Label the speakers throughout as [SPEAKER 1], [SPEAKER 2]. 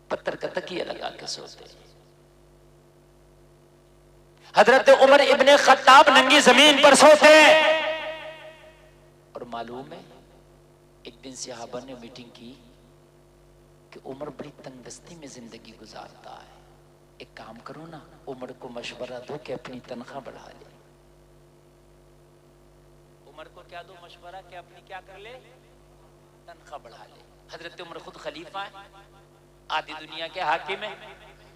[SPEAKER 1] پتھر کا تکیہ لگا کے سوتے. حضرت عمر ابن خطاب ننگی زمین پر سوتے. اور معلوم ہے ایک دن صحابہ نے میٹنگ کی کہ عمر بڑی تنگ دستی میں زندگی گزارتا ہے، ایک کام کرو نا، عمر کو مشورہ دو کہ اپنی تنخواہ بڑھا لے. عمر کو کیا دو مشورہ کہ اپنی کیا کر لے؟ تنخواہ بڑھا لے. حضرت عمر خود خلیفہ ہے، آدھی دنیا کے حاکم ہیں،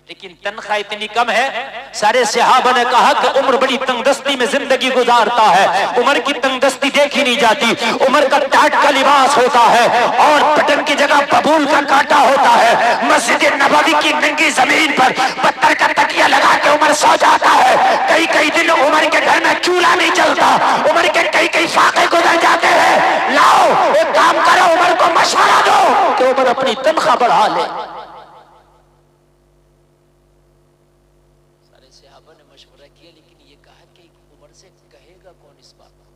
[SPEAKER 1] لیکن تنخواہ اتنی کم ہے. سارے صحابہ نے کہا کہ عمر بڑی تنگ دستی میں زندگی گزارتا ہے. عمر کی تنگ دستی دیکھی نہیں جاتی. عمر کا ٹاٹ کا لباس ہوتا ہے اور پٹن کی جگہ ببول کا کانٹا ہوتا ہے. مسجد نبوی کی ننگی زمین پر پتھر کا تکیہ لگا کے عمر سو جاتا ہے. کئی کئی دن عمر کے گھر میں چولہا نہیں چلتا. عمر کے کئی کئی فاقے گزر جاتے ہیں. لاؤ ایک کام کرو، عمر کو مشورہ دو کہ عمر اپنی تنخواہ بڑھا لے. مشورہ کیا، لیکن یہ کہا کہ عمر سے کہے گا کون اس بات کو؟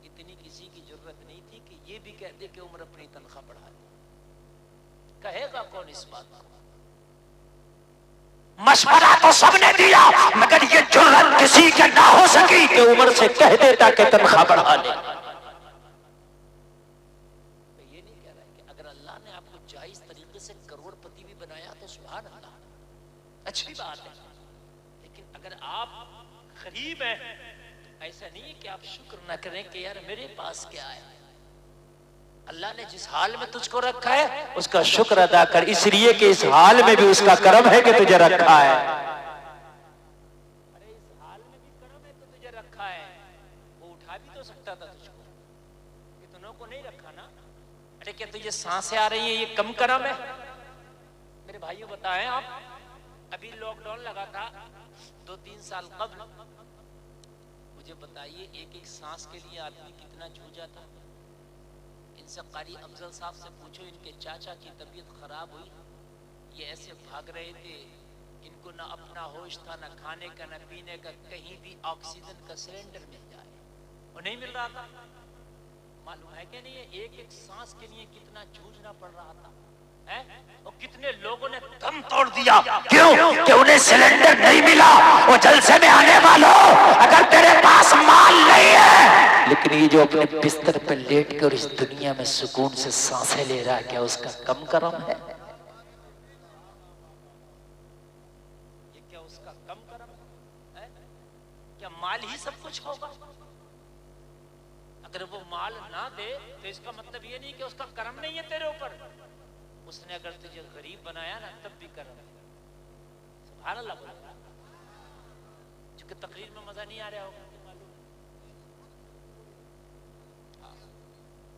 [SPEAKER 1] اتنی کسی کی ضرورت نہیں تھی کہ یہ بھی کہہ دے کہ عمر اپنی تنخواہ بڑھا دے. کہے گا کون اس بات کو؟ مشورہ تو سب نے دیا، مگر یہ ضرورت کسی کے نہ ہو سکی کہ عمر سے کہہ دیتا کہ تنخواہ بڑھا لے. یہ نہیں کہہ رہا کہ اگر اللہ نے آپ کو جائز طریقے سے کروڑ پتی بھی بنایا تو سبحان اللہ، اچھی بات ہے. اگر آپ غریب ہیں تو ایسا نہیں ہے کہ آپ شکر نہ کریں کہ یار میرے پاس کیا ہے. اللہ نے جس حال میں تجھ کو رکھا ہے اس کا شکر ادا کر، اس لیے کہ اس حال میں بھی اس کا کرم ہے کہ تجھے رکھا ہے. ارے اس حال میں بھی کرم ہے کہ تجھے رکھا ہے. وہ اٹھا بھی تو سکتا تھا تجھ کو، اتنوں کو نہیں رکھا نا. ارے کیا تجھے سانسیں آ رہی ہیں یہ کم کرم ہے؟ میرے بھائیوں بتائیں، آپ ابھی لاک ڈاؤن لگا تھا 2-3 سال قبل، مجھے بتائیے ایک ایک سانس کے لیے آدمی کتنا جھوجا تھا. ان سے قاری افضل صاحب سے پوچھو، ان کے چاچا کی طبیعت خراب ہوئی، یہ ایسے بھاگ رہے تھے، ان کو نہ اپنا ہوش تھا، نہ کھانے کا نہ پینے کا، کہیں بھی آکسیجن کا سلنڈر مل جائے وہ نہیں مل رہا تھا. معلوم ہے کہ نہیں ہے ایک ایک سانس کے لیے کتنا جھوجنا پڑ رہا تھا. اور کتنے لوگوں نے دم توڑ دیا، کیوں کہ انہیں سلنڈر نہیں ملا. وہ جلسے میں آنے والوں، اگر تیرے پاس مال نہیں ہے لیکن یہ جو اپنے بستر پہ لیٹ کے اور اس دنیا میں سکون سے سانسیں لے رہا ہے، کیا اس کا کم کرم ہے؟ یہ کیا اس کا کم کرم ہے؟ کیا مال ہی سب کچھ ہوگا؟ اگر وہ مال نہ دے تو اس کا مطلب یہ نہیں کہ اس کا کرم نہیں ہے تیرے اوپر. اس نے اگر تجھے غریب بنایا نا تب بھی کرم ہے. سبحان اللہ بولا. چونکہ تقریر میں مزہ نہیں آ رہا ہوگا معلوم،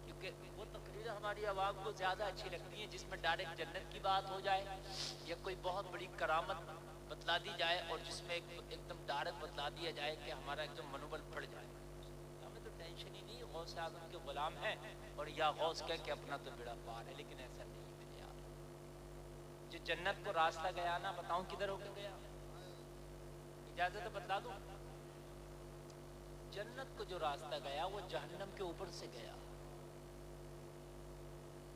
[SPEAKER 1] کیونکہ وہ تقریر ہماری عوام کو زیادہ اچھی لگتی ہیں جس میں ڈائریکٹ جنت کی بات ہو جائے یا کوئی بہت بڑی کرامت بتلا دی جائے اور جس میں ایک دم ڈائریکٹ بتلا دیا جائے کہ ہمارا ایک دم منوبل پڑ جائے. ہمیں تو ٹینشن ہی نہیں، غوث اعظم کے غلام ہیں اور یا غوث کہہ کے اپنا تو بیڑا پار ہے. لیکن ایسا نہیں، جو جنت کو راستہ گیا نا، بتاؤں کدھر ہو کے گیا؟ اجازت بتلا دوں، جنت کو جو راستہ گیا وہ جہنم کے اوپر سے گیا.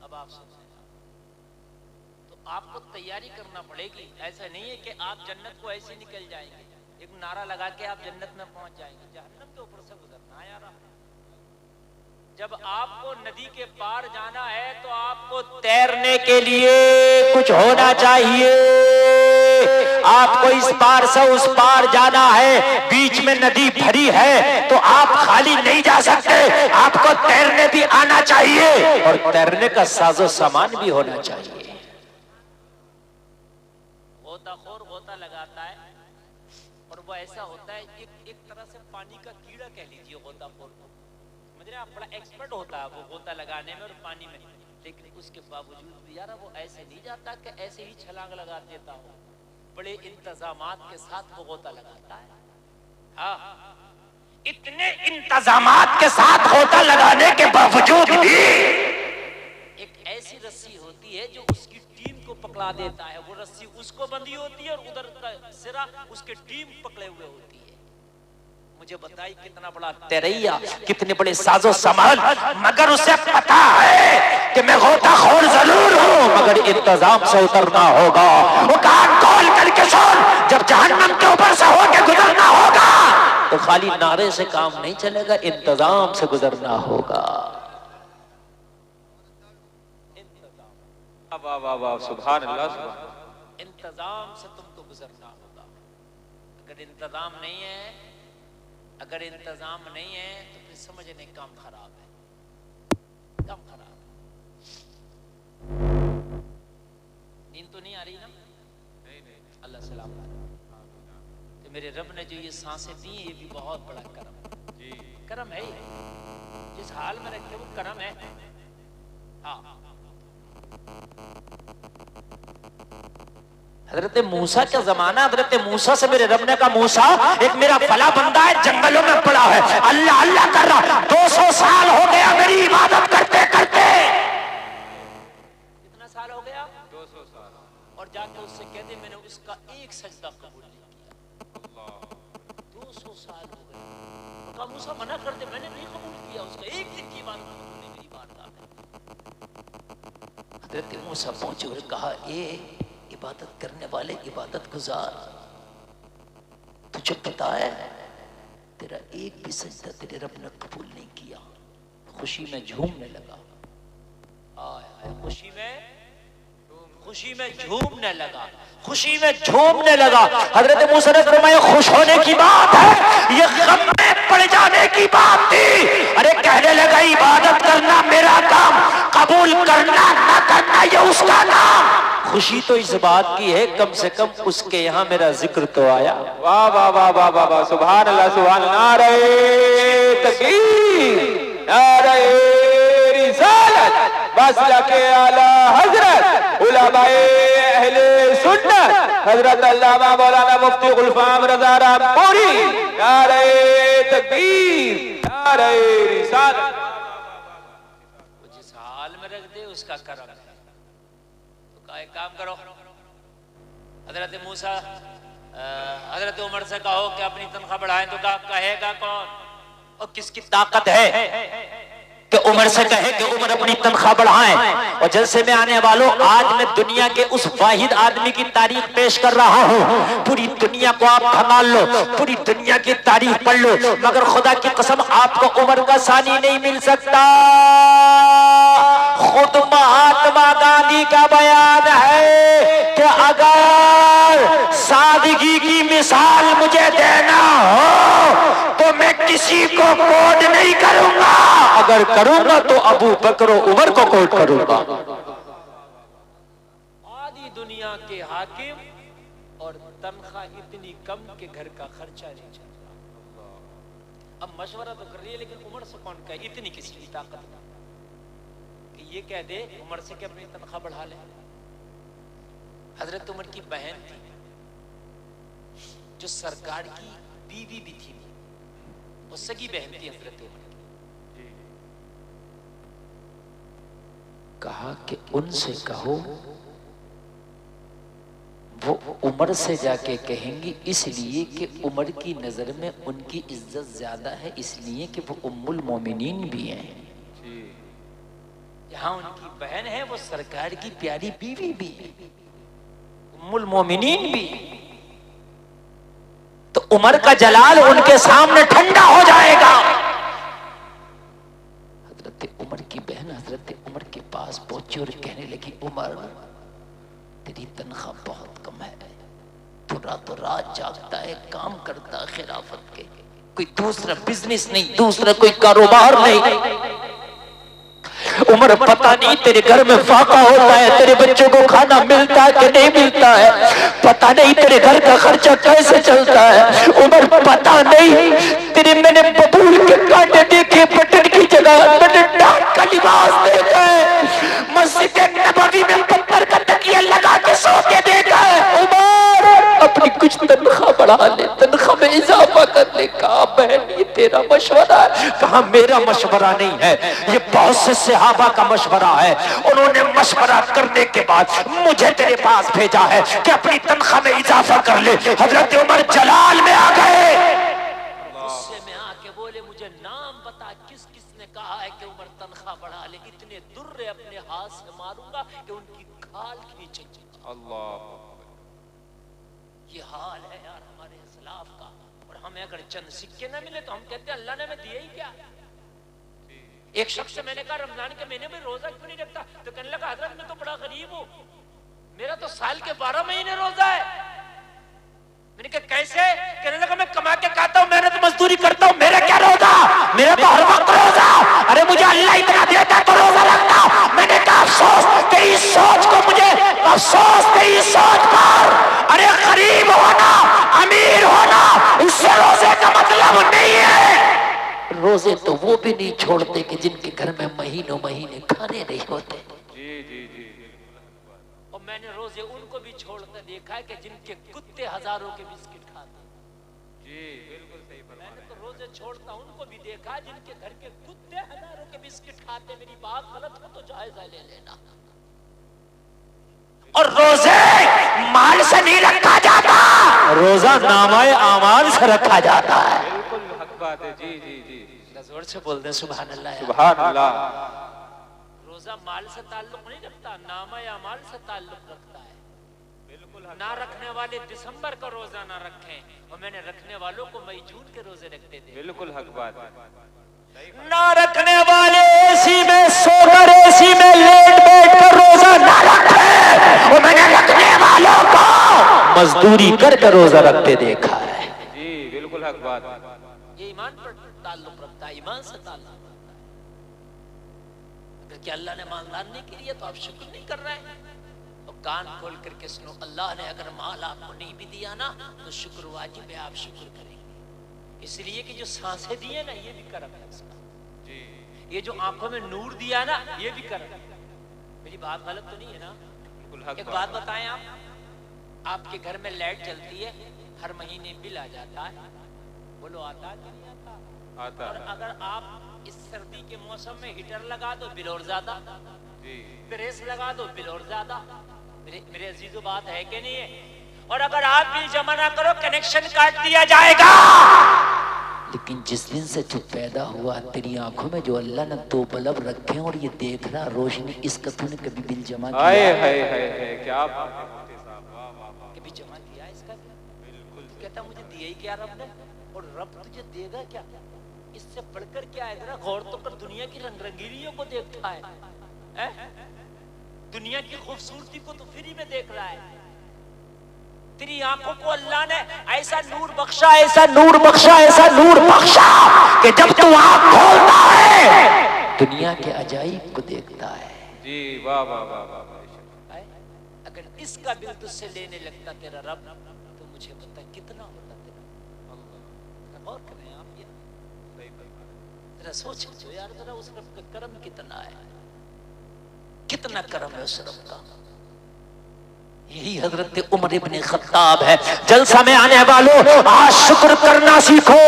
[SPEAKER 1] اب آپ سمجھیں، تو آپ کو تیاری کرنا پڑے گی. ایسا نہیں ہے کہ آپ جنت کو ایسے نکل جائیں گے، ایک نعرہ لگا کے آپ جنت میں پہنچ جائیں گے. جہنم کے اوپر سے گزرنا ہے یار. جب آپ کو ندی کے پار جانا ہے تو آپ کو تیرنے کے لیے کچھ ہونا چاہیے. آپ کو اس پار سے اس پار جانا ہے، بیچ میں ندی بھری ہے تو آپ خالی نہیں جا سکتے، آپ کو تیرنے بھی آنا چاہیے اور تیرنے کا ساز و سامان بھی ہونا چاہیے. غوطہ خور غوطہ لگاتا ہے اور وہ ایسا ہوتا ہے ایک طرح سے پانی کا کیڑا کہہ لیجیے غوطہ خور کو. آپ بڑا ایکسپرٹ ہوتا ہے وہ غوطہ لگانے میں اور پانی میں، لیکن اس کے باوجود بھی یار وہ ایسے نہیں جاتا کہ ایسے ہی چھلانگ لگا دیتا ہو. بڑے انتظامات کے ساتھ وہ غوطہ لگاتا ہے. ہاں، اتنے انتظامات کے ساتھ غوطہ لگانے کے باوجود بھی ایک ایسی رسی ہوتی ہے جو اس کی ٹیم کو پکڑا دیتا ہے. وہ رسی اس کو بندھی ہوتی ہے اور ادھر کا سرا اس کے ٹیم پکڑے ہوئے ہوتی ہے. مجھے بتائی کتنا بڑا تیریا، کتنے بڑے ساز و سامان، مگر اسے پتا ہے کہ میں غوطہ خور ضرور ہوں
[SPEAKER 2] مگر انتظام سے اترنا ہوگا. وہ کان کھول کر کے سن، جب جہنم کے اوپر سے ہو کے گزرنا ہوگا تو خالی نعرے سے کام نہیں چلے گا، انتظام سے گزرنا ہوگا.
[SPEAKER 3] واہ واہ واہ، سبحان اللہ، سبحان.
[SPEAKER 1] انتظام سے تم کو گزرنا ہوگا. اگر انتظام نہیں ہے، اگر انتظام نہیں ہے تو پھر سمجھنے کام خراب ہے، کام خراب ہے. نیند تو نہیں آ رہی نا؟ اللہ سلام کہ میرے رب نے جو یہ سانسیں دی ہیں یہ بھی بہت بڑا کرم ہے. کرم ہے ہی، جس حال میں رکھتے وہ کرم ہے. ہاں، حضرت موسیٰ کا زمانہ، حضرت موسیٰ سے میرے رب نے کہا موسیٰ ایک میرا فلاں بندہ ہے جنگلوں میں پڑا ہے، اللہ اللہ کر رہا، 200 سال ہو گیا میری عبادت کرتے کرتے. کتنا سال ہو گیا؟
[SPEAKER 3] 200 سال.
[SPEAKER 1] اور جا کے اس سے کہتے میں نے اس کا ایک سجدہ قبول نہیں کیا. 200 سال ہو گئے. کہا موسیٰ منع کر دے، میں نے نہیں قبول کیا اس کا ایک دن کی عبادت قبول نہیں میری بارگاہ میں. حضرت موسیٰ پہنچے اور کہا اے عبادت کرنے والے عبادت گزار، تجھے پتا ہے تیرا ایک بھی سجدہ تیرے رب نے قبول نہیں کیا. خوشی میں جھومنے لگا. خوشی میں جھومنے لگا، خوشی میں جھومنے لگا. حضرت موسیٰ نے فرمایا خوش ہونے کی بات ہے، یہ غم میں پڑ جانے کی بات تھی. ارے کہنے لگا عبادت کرنا میرا کام، قبول کرنا نہ کرنا یہ اس کا کام. خوشی تو اس بات کی ہے کم سے کم اس کے یہاں میرا ذکر تو آیا.
[SPEAKER 3] واہ واہ واہ واہ واہ واہ، سبحان اللہ، سبحان اللہ. نعرہ تکبیر، نعرہ رسالت، مسلک اعلی حضرت علماء اہل سنت حضرت علامہ مولانا مفتی غلفام رضا رامپوری. نعرہ تکبیر، نعرہ رسالت.
[SPEAKER 1] جس حال میں رکھ دے اس کا کرم ہے. تو ایک کام کرو، حضرت موسیٰ حضرت عمر سے کہو کہ اپنی تنخواہ بڑھائیں، تو کہے گا کون؟ اور کس کی طاقت ہے کہ عمر سے کہے کہ عمر اپنی تنخواہ بڑھائیں؟ اور جلسے میں آنے والوں، آج میں دنیا کے اس واحد آدمی کی تاریخ پیش کر رہا ہوں. پوری دنیا کو آپ کھنگال لو، پوری دنیا کی تاریخ پڑھ لو، مگر خدا کی قسم آپ کو عمر کا ثانی نہیں مل سکتا. خود مہاتما گاندھی کا بیان ہے کہ اگر سادگی کی مثال مجھے دینا ہو تو میں کسی کو کوڈ نہیں کروں گا، اگر کروں گا تو ابو بکر و عمر کو کوڈ کروں گا. آدھی دنیا کے حاکم اور تنخواہ اتنی کم کہ گھر کا خرچہ نہیں چل رہا. اب مشورہ تو کر رہی ہے لیکن عمر سے کون کہے؟ اتنی کسی کی طاقت نہیں کہ یہ کہہ دے عمر سے کہ اپنی تنخواہ بڑھا لے. حضرت عمر کی بہن تھی جو سرکار کی بیوی بھی تھی، وہ سگی بہن تھی حضرت عمر کی. کہا کہ ان سے کہو وہ عمر سے جا کے کہیں گی، اس لیے کہ عمر کی نظر میں ان کی عزت زیادہ ہے، اس لیے کہ وہ ام المومنین بھی ہیں. یہاں ان کی بہن ہے، وہ سرکار کی پیاری بیوی بھی ہے، ام المومنین بھی. تو عمر کا جلال ان کے سامنے ٹھنڈا ہو جائے گا. حضرت عمر کی بہن حضرت عمر کے پاس پہنچی اور کہنے لگی عمر تیری تنخواہ بہت کم ہے، تو رات جاگتا ہے، کام کرتا خلافت کے، کوئی دوسرا بزنس نہیں، دوسرا کوئی کاروبار نہیں. عمر پتہ نہیں تیرے گھر میں فاقہ ہوتا ہے، تیرے بچوں کو کھانا ملتا ہے کہ نہیں ملتا ہے، پتہ نہیں تیرے گھر کا خرچہ کیسے چلتا ہے. عمر پتہ نہیں تیرے میں نے ببول کے کانٹے دیکھے، بٹن کی جگہ میں نے ڈاک کا لباس دیکھا ہے، مسجد نبوی میں پتھر کا تکیہ لگا کے سو کے دیکھا ہے. عمر اپنی کچھ تنخواہ بڑھا لے، تنخواہ میں اضافہ کر لے. کہا بہن یہ تیرا مشورہ ہے؟ کہا میرا مشورہ نہیں ہے، یہ بہت سے صحابہ کا مشورہ ہے. انہوں نے مشورہ کرنے کے بعد مجھے تیرے پاس بھیجا ہے کہ اپنی تنخواہ میں اضافہ کر لے. حضرت عمر جلال میں آ گئے، غصے میں آ کے بولے مجھے نام بتا کس کس نے کہا ہے کہ عمر تنخواہ بڑھا لے. اتنے درے اپنے ہاتھ سے ماروں دوں گا کہ ان کی کھال کھینچیں گے.
[SPEAKER 3] اللہ
[SPEAKER 1] یہ حال ہے یار ہمارے اسلاف کا. اور ہمیں اگر چند سکے نہ ملے تو ہم کہتے ہیں اللہ نے ہمیں دیا ہی کیا. ایک شخص سے میں نے کہا رمضان کے مہینے میں روزہ کیوں نہیں رکھتا؟ تو کہنے لگا حضرت میں تو بڑا غریب ہوں, میرا تو سال کے 12 مہینے روزہ ہے. میں نے کہا کیسے؟ کہنے لگا میں کما کے کھاتا ہوں, محنت مزدوری کرتا ہوں, میرا کیا روزہ, میرا تو ہر وقت روزہ. ارے مجھے اللہ اتنا دیتا تو روزہ رکھتا. میں نے کہا افسوس تیری سوچ کو, مجھے افسوس تیری سوچ پر. ارے غریب ہونا امیر ہونا اس سے روزے کا مطلب نہیں ہے. روزے تو وہ بھی نہیں چھوڑتے کہ جن کے گھر میں مہینوں مہینے کھانے نہیں ہوتے.
[SPEAKER 3] جی جی جی
[SPEAKER 1] اور میں نے روزے ان کو بھی چھوڑتے دیکھا ہے کہ جن کے کتے ہزاروں کے بسکٹ کھاتے.
[SPEAKER 3] جی بالکل صحیح
[SPEAKER 1] میں
[SPEAKER 3] فرما
[SPEAKER 1] نے
[SPEAKER 3] رہے
[SPEAKER 1] تو روزے چھوڑتا ان کو بھی دیکھا ہے جن کے گھر کے کتے ہزاروں کے بسکٹ کھاتے. میری بات غلط ہو تو جائزہ لے لینا. اور روزے مال سے نہیں رکھا جاتا, روزہ نامہ اعمال سے رکھا جاتا ہے.
[SPEAKER 3] بالکل حق بات ہے. جی جی جی
[SPEAKER 1] زور سے بول دیں سبحان اللہ.
[SPEAKER 3] سبحان اللہ.
[SPEAKER 1] روزہ مال سے تعلق نہیں رکھتا, نامہ اعمال سے تعلق رکھتا ہے.
[SPEAKER 3] بالکل
[SPEAKER 1] نہ رکھنے والے دسمبر کا روزہ نہ رکھیں, اور میں نے رکھنے والوں کو مئی جون کے روزے رکھتے تھے.
[SPEAKER 3] بالکل حق بات ہے.
[SPEAKER 1] نہ رکھنے والے اسی میں سو کر اسی میں لیٹ بیٹھ کر روزہ نہ رکھیں, اور میں نے رکھنے والوں کو مزدوری کر کے روزہ رکھتے دیکھا ہے.
[SPEAKER 3] جی بالکل حق بات.
[SPEAKER 1] یہ ایمان پر تعلق رکھتا ہے, ایمان سے تعلق رکھتا ہے. اگر کہ اللہ نے مالدار نہیں کیا تو آپ شکر نہیں کر رہے ہیں. اور کان کھول کر کے سنو, اللہ نے اگر مال آپ کو نہیں بھی دیا نا تو شکر واجب ہے, آپ شکر کریں گے. اس لیے کہ جو سانسیں دیے نا یہ بھی کرم ہے اس کا. یہ جو آنکھوں میں نور دیا نا یہ بھی کرم ہے. میری بات غلط تو نہیں ہے نا؟ ایک بات بتائیں, آپ کے گھر میں لائٹ جلتی ہے, ہر مہینے بل آ جاتا ہے, بولو آتا ہے کہ نہیں آتا؟
[SPEAKER 3] آتا
[SPEAKER 1] اور اگر آپ اس سردی کے موسم میں ہیٹر لگا دو بل اور زیادہ, پریس لگا دو بل اور زیادہ. میرے عزیزو بات ہے کہ نہیں ہے؟ اور اگر آپ بل جمع نہ کرو کنیکشن کاٹ دیا جائے گا. لیکن جس دن سے تو پیدا ہوا تیری آنکھوں میں جو اللہ نے 2 بلب رکھے اور یہ دیکھ رہا روشنی, اس کا تو نے کبھی بل جمع کیا
[SPEAKER 3] ہے؟ کیا
[SPEAKER 1] کبھی جمع کیا اس کا؟ تو کہتا مجھے دیا ہی کیا رب نے, اور رب تجھے دے گا کیا؟ اس سے بڑھ کر کیا ہے؟ ذرا غور تو کر, دنیا کی رنگ رنگیلیوں کو دیکھتا ہے, دنیا کی خوبصورتی کو تو فری میں دیکھ رہا ہے. تیری آنکھوں کو اللہ نے ایسا نور بخشا, ایسا نور بخشا, ایسا نور بخشا کہ جب تو آنکھ کھولتا ہے دنیا کے عجائب کو دیکھتا ہے.
[SPEAKER 3] جی واہ واہ واہ واہ.
[SPEAKER 1] اگر اس کا بل تجھ سے لینے لگتا تیرا رب تو مجھے بتا کتنا ہوتا تیرا. غور کریں آپ, یہ ذرا سوچ جو یار, ذرا اس رب کا کرم کتنا ہے, کتنا کرم ہے اس رب کا. یہی حضرت عمر ابن خطاب ہے. جلسہ میں آنے والوں آج شکر کرنا سیکھو.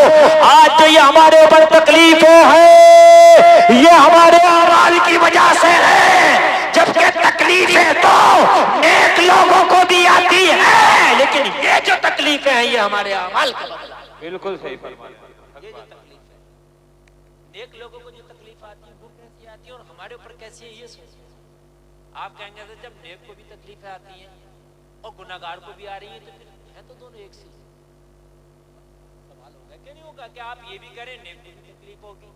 [SPEAKER 1] آج جو یہ ہمارے اوپر تکلیفیں ہیں یہ ہمارے اعمال کی وجہ سے ہے, جبکہ تکلیفیں تو نیک لوگوں کو بھی آتی ہیں, لیکن یہ جو تکلیفیں ہیں یہ ہمارے اعمال کا بدلہ ہے.
[SPEAKER 3] بالکل صحیح فرما رہے ہیں.
[SPEAKER 1] یہ جو تکلیف ہے, نیک لوگوں کو جو تکلیف آتی ہے وہ کیسی آتی ہے اور ہمارے اوپر کیسی ہے یہ سوچیں. آپ کہیں گے جب نیک کو بھی تکلیفیں آتی ہیں اور گناہگار کو بھی آ رہی ہیں تو پھر ہے تو دونوں ایک چیز. سوال ہوگا کہ نہیں ہوگا کہ آپ یہ بھی کریں نیک کو بھی تکلیف ہوگی,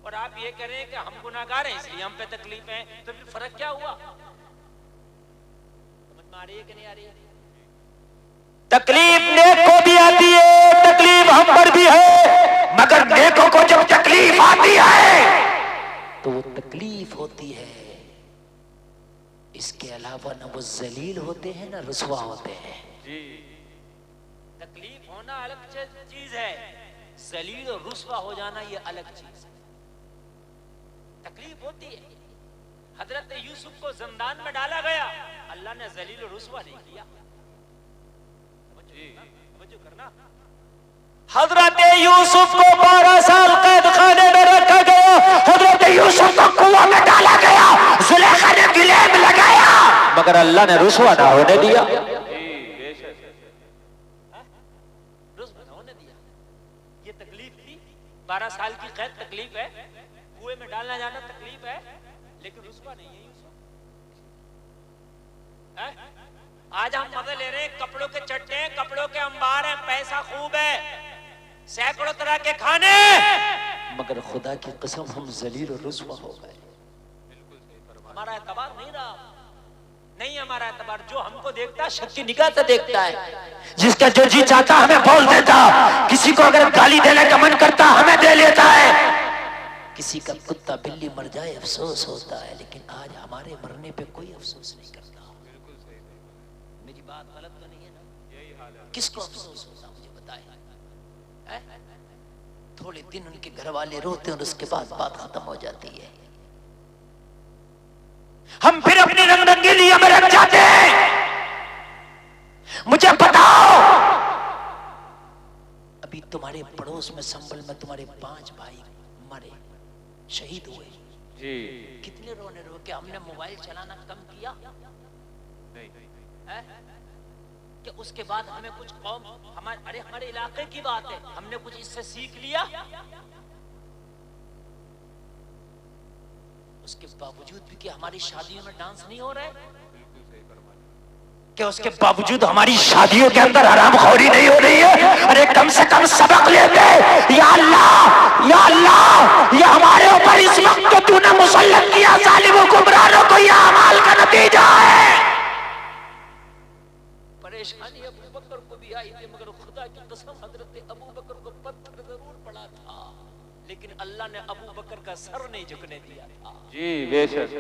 [SPEAKER 1] اور آپ یہ کریں کہ ہم گناہگار ہیں اس لیے ہم پہ تکلیف ہے, تو پھر فرق کیا ہوا؟ سمجھ میں آ رہی ہے کہ نہیں آ رہی ہے؟ تکلیف نیک کو بھی آتی ہے, تکلیف ہم پر بھی ہے, مگر نیکوں کو جب تکلیف آتی ہے تو وہ تکلیف ہوتی ہے, اس کے علاوہ نہ وہ ذلیل ہوتے ہیں نہ رسوا ہوتے ہیں. تکلیف ہونا الگ چیز ہے, ذلیل اور رسوا ہو جانا یہ الگ چیز ہے. تکلیف ہوتی ہے. حضرت یوسف کو زندان میں ڈالا گیا, اللہ نے ذلیل اور رسوا نہیں کیا. توجہ کرنا, حضرت یوسف کو 12 سال قید خانے میں رکھا گیا, حضرت یوسف کو کنویں میں ڈالا گیا, زلیخا نے گلیب لگایا, مگر اللہ نے رسوا نہ ہونے دیا. رسوا نہ ہونے دیا. یہ تکلیف تھی, 12 سال کی قید تکلیف ہے, کنویں میں ڈالنا جانا تکلیف ہے, لیکن رسوا نہیں ہے یوسف. آج ہم مزے لے رہے ہیں، کپڑوں کے چٹے ہیں، کپڑوں کے انبار ہیں، پیسہ خوب ہے، سینکڑوں طرح کے کھانے،
[SPEAKER 2] مگر خدا کی قسم ہم ذلیل و رسوا ہو گئے.
[SPEAKER 1] ہمارا اعتبار نہیں رہا، نہیں ہمارا اعتبار. جو ہم کو دیکھتا ہے شک کی نگاہ سے دیکھتا ہے،
[SPEAKER 2] جس کا جو جی چاہتا ہمیں بول دیتا، کسی کو اگر گالی دینے کا من کرتا ہمیں دے لیتا ہے، کسی کا کتا بلی مر جائے افسوس ہوتا ہے، لیکن آج ہمارے مرنے پہ کوئی افسوس نہیں کرتا. میری بات غلط تو نہیں ہے نا؟ کس کو افسوس ہوتا مجھے بتائیں؟ تھوڑے دن ان کے گھر والے روتے ہیں اور اس کے بعد بات ختم ہو جاتی ہے. ہم پھر اپنی رنگ رنگیلیوں میں رکھ جاتے ہیں. مجھے بتاؤ، ابھی تمہارے پڑوس میں سنبل میں تمہارے 5 بھائی مرے، شہید ہوئے.
[SPEAKER 3] جی
[SPEAKER 2] کتنے رونے رو کہ ہم نے موبائل چلانا کم کیا کہ اس کے بعد ہمیں کچھ قوم ہمارے علاقے کی بات ہے، ہم نے کچھ اس سے سیکھ لیا؟ اس کے باوجود بھی کہ ہماری شادیوں میں ڈانس نہیں ہو رہے، کہ اس کے باوجود ہماری شادیوں کے اندر حرام خوری نہیں ہو رہی ہے. ارے کم سے کم سبق لیتے. یا اللہ یا اللہ، یہ ہمارے اوپر اس وقت تو نے مسلط کیا ظالم و گمراہوں کو، یہ اعمال کا نتیجہ ہے. پریشانی ابو بکر کو بھی آئی تھی، مگر خدا کی قسم حضرت ابو بکر کو پتھر ضرور پڑا تھا، لیکن اللہ نے ابو بکر کا سر نہیں جھکنے دیا تھا.
[SPEAKER 3] جی بے شک.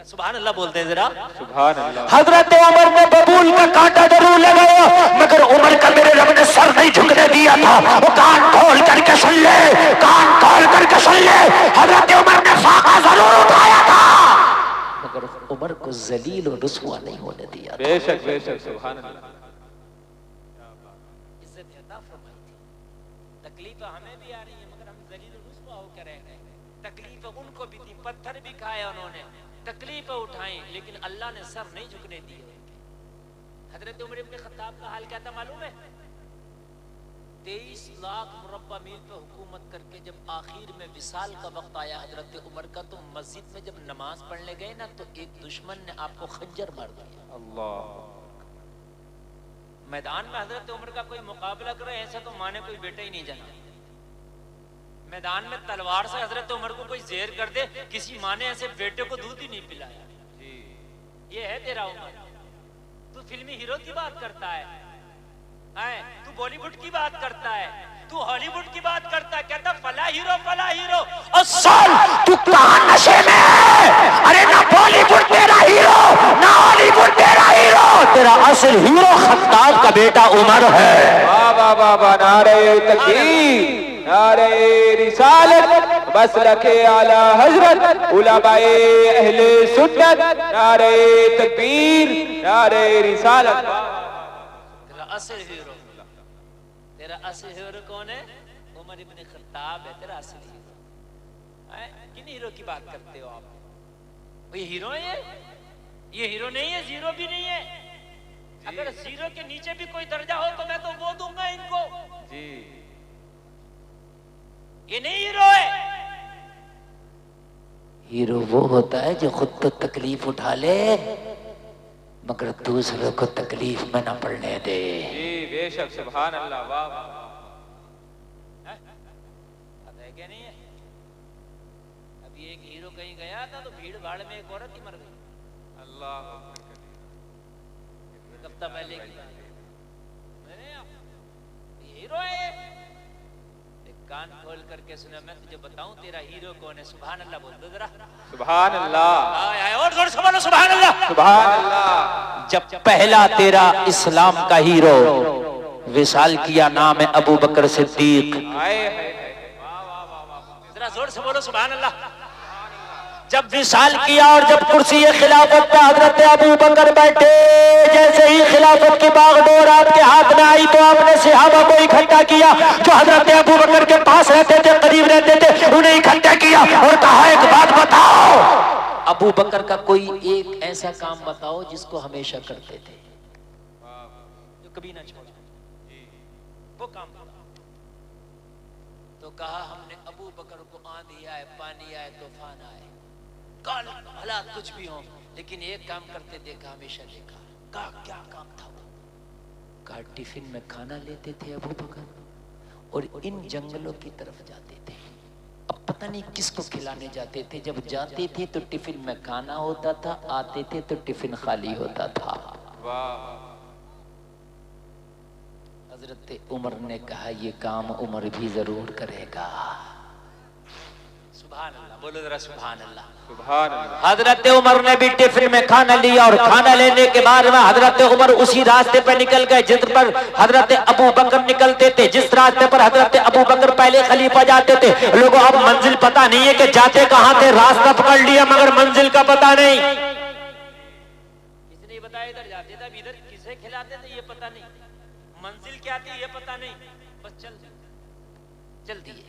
[SPEAKER 2] سبحان اللہ بولتے ہیں ذرا.
[SPEAKER 3] سبحان اللہ.
[SPEAKER 2] حضرت عمر نے ببول کا کانٹا ضرور لگایا، مگر عمر کا میرے رب نے سر نہیں جھکنے دیا تھا. وہ کان کھول کر کے سن لے، کان کھول کر کے سن لے، حضرت عمر نے فاقہ ضرور اٹھایا تھا، مگر عمر کو ذلیل و رسوا نہیں ہونے دیا تھا.
[SPEAKER 3] بے شک بے شک. سبحان اللہ.
[SPEAKER 1] عزت عطا فرمائی تھی. تکلیف ہمیں بھی آ رہی ہے مگر ہم ذلیل و رسوا ہو کے رہ گئے. تکلیف ان کو بھی تھی، پتھر بھی کھایا انہوں نے، تکلیف اٹھائیں، لیکن اللہ نے سر نہیں جھکنے دیے. حضرت عمر ابن خطاب کا حال کیا تھا معلوم ہے؟ 23 لاکھ مربع میل پہ حکومت کر کے جب آخر میں وصال کا وقت آیا حضرت عمر کا، تو مسجد میں جب نماز پڑھنے گئے نا تو ایک دشمن نے آپ کو خنجر مار دیا.
[SPEAKER 3] اللہ.
[SPEAKER 1] میدان میں حضرت عمر کا کوئی مقابلہ کرے ایسا تو ماں نے کوئی بیٹا ہی نہیں جانا. میدان میں تلوار سے حضرت عمر کو کوئی زیر کر دے، کسی ماں نے ایسے بیٹے کو دودھ ہی نہیں پلایا. یہ ہے تیرا عمر. تو فلمی ہیرو کی بات کرتا ہے، تو بالی ووڈ کی بات کرتا ہے، تو ہالی ووڈ کی بات کرتا ہے، کہتا فلا ہیرو فلا ہیرو.
[SPEAKER 2] اصل تو کہاں نشے میں ہے؟ ارے نہ بالی ووڈ تیرا ہیرو، نہ ہالی ووڈ تیرا ہیرو، تیرا اصل ہیرو خطاب کا بیٹا عمر ہے.
[SPEAKER 3] واہ واہ واہ واہ. نعرہ تکبیر، نعرہ رسالت، مسلک اعلی حضرت علماء اہل سنت. نعرہ تکبیر، نعرہ رسالت.
[SPEAKER 1] تیرا اصل ہیرو، تیرا اصل ہیرو کون ہے؟ عمر ابن خطاب ہے تیرا اصل ہیرو. کن ہیرو کی بات کرتے ہو آپ؟ یہ ہیرو ہے، یہ ہیرو نہیں ہے، زیرو بھی نہیں ہے. اگر زیرو کے نیچے بھی کوئی درجہ ہو تو میں تو وہ دوں گا ان کو.
[SPEAKER 3] جی
[SPEAKER 1] یہ نہیں ہیرو ہے.
[SPEAKER 2] ہیرو وہ ہوتا ہے جو خود تو تکلیف اٹھا لے مگر دوسروں کو تکلیف میں نہ پڑنے دے.
[SPEAKER 3] جی بے شک. سبحان اللہ. واہ واہ.
[SPEAKER 1] ہے کہ نہیں ہے؟ ابھی ایک ہیرو کہیں گیا تھا تو بھیڑ بھاڑ میں ایک عورت ہی مر گئی.
[SPEAKER 3] اللہ.
[SPEAKER 1] ایک ہفتہ پہلے کی بات. یہ ہیرو ہے. کان کھول کر کے سنا، میں تجھے بتاؤں تیرا ہیرو کون ہے. سبحان اللہ بول دو ذرا.
[SPEAKER 3] سبحان اللہ.
[SPEAKER 1] اور زور سے بولو سبحان اللہ.
[SPEAKER 3] سبحان اللہ.
[SPEAKER 2] جب پہلا تیرا اسلام کا ہیرو وصال کیا، نام ہے ابو بکر صدیق.
[SPEAKER 1] ذرا زور سے بولو سبحان اللہ.
[SPEAKER 2] جب وصال کیا اور جب کرسی خلافت پہ حضرت ابو بکر بیٹھے، جیسے ہی خلافت کی باغ ڈور آپ کے ہاتھ میں آئی تو آپ نے صحابہ کو اکٹھا کیا جو حضرت ابو بکر کے پاس رہتے تھے، قریب رہتے تھے، انہیں اکٹھا کیا اور کہا ایک بات بتاؤ، ابو بکر کا کوئی ایک ایسا کام بتاؤ جس کو ہمیشہ کرتے تھے،
[SPEAKER 1] جو کبھی نہ چھوڑا، وہ کام بتاؤ. تو کہا ہم نے ابو بکر کو آندھی آئے، پانی آئے، طوفان آئے، کل حالات کچھ بھی ہوں،
[SPEAKER 2] لیکن ایک کام کرتے دیکھا، ہمیشہ دیکھا. کہا کیا کام تھا وہ؟ کہا ٹفن میں کھانا لیتے تھے ابو بکر اور ان جنگلوں کی طرف جاتے تھے. اب پتہ نہیں کس کو کھلانے جاتے تھے. جب جاتے تھے تو ٹفن میں کھانا ہوتا تھا، آتے تھے تو ٹفن خالی ہوتا تھا. حضرت عمر نے کہا یہ کام عمر بھی ضرور کرے گا. سبحان اللہ، بولو ذرا سبحان اللہ.
[SPEAKER 3] سبحان اللہ.
[SPEAKER 2] حضرت عمر نے بھی ٹفن میں کھانا لیا اور کھانا لینے کے بعد میں حضرت عمر اسی راستے پہ نکل گئے جس پر حضرت ابو بکر نکلتے تھے. جس راستے پر حضرت ابو بکر پہلے خلیفہ جاتے تھے. لوگوں اب منزل پتہ نہیں ہے کہ جاتے کہاں تھے. راستہ پکڑ لیا مگر منزل کا پتہ نہیں.
[SPEAKER 1] کس نے بتایا ادھر جاتے تھے، اب ادھر کسے کھلاتے تھے یہ پتہ نہیں، منزل کیا تھی یہ پتہ نہیں، بس چل دیے.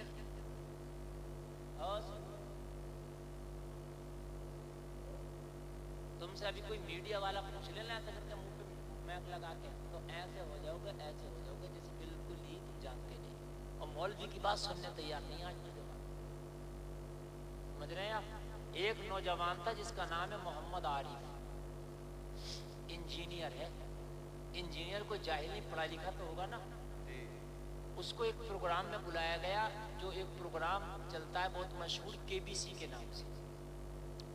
[SPEAKER 1] تم سے ابھی کوئی میڈیا والا پوچھ لینا ایسا کرتے منہ پہ میک لگا کے تو ایسے ہو جاؤ گے، ایسے ہو جاؤ گے جیسے بالکل ہی تم جانتے نہیں. اور مولوی کی بات سننے تیار نہیں آج نوجوان. سمجھ رہے ہیں آپ؟ ایک نوجوان تھا جس کا نام ہے محمد عارف، انجینئر ہے. انجینئر کو جاہل نہیں، پڑھا لکھا تو ہوگا نا. اس کو ایک پروگرام میں بلایا گیا، جو ایک پروگرام چلتا ہے بہت مشہور KBC کے نام سے.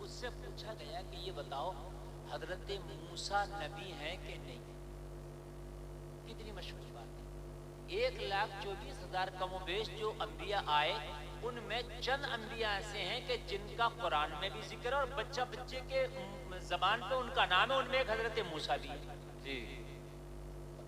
[SPEAKER 1] اس سے پوچھا گیا کہ یہ بتاؤ حضرت موسیٰ نبی ہیں کہ نہیں؟ کتنی مشہور بات ہے. 1,24,000 کم و بیش جو انبیاء آئے ان میں چند انبیاء ایسے ہیں کہ جن کا قرآن میں بھی ذکر ہے اور بچے کے زبان پہ ان کا نام ہے. ان میں ایک حضرت موسیٰ بھی ہے.
[SPEAKER 3] جی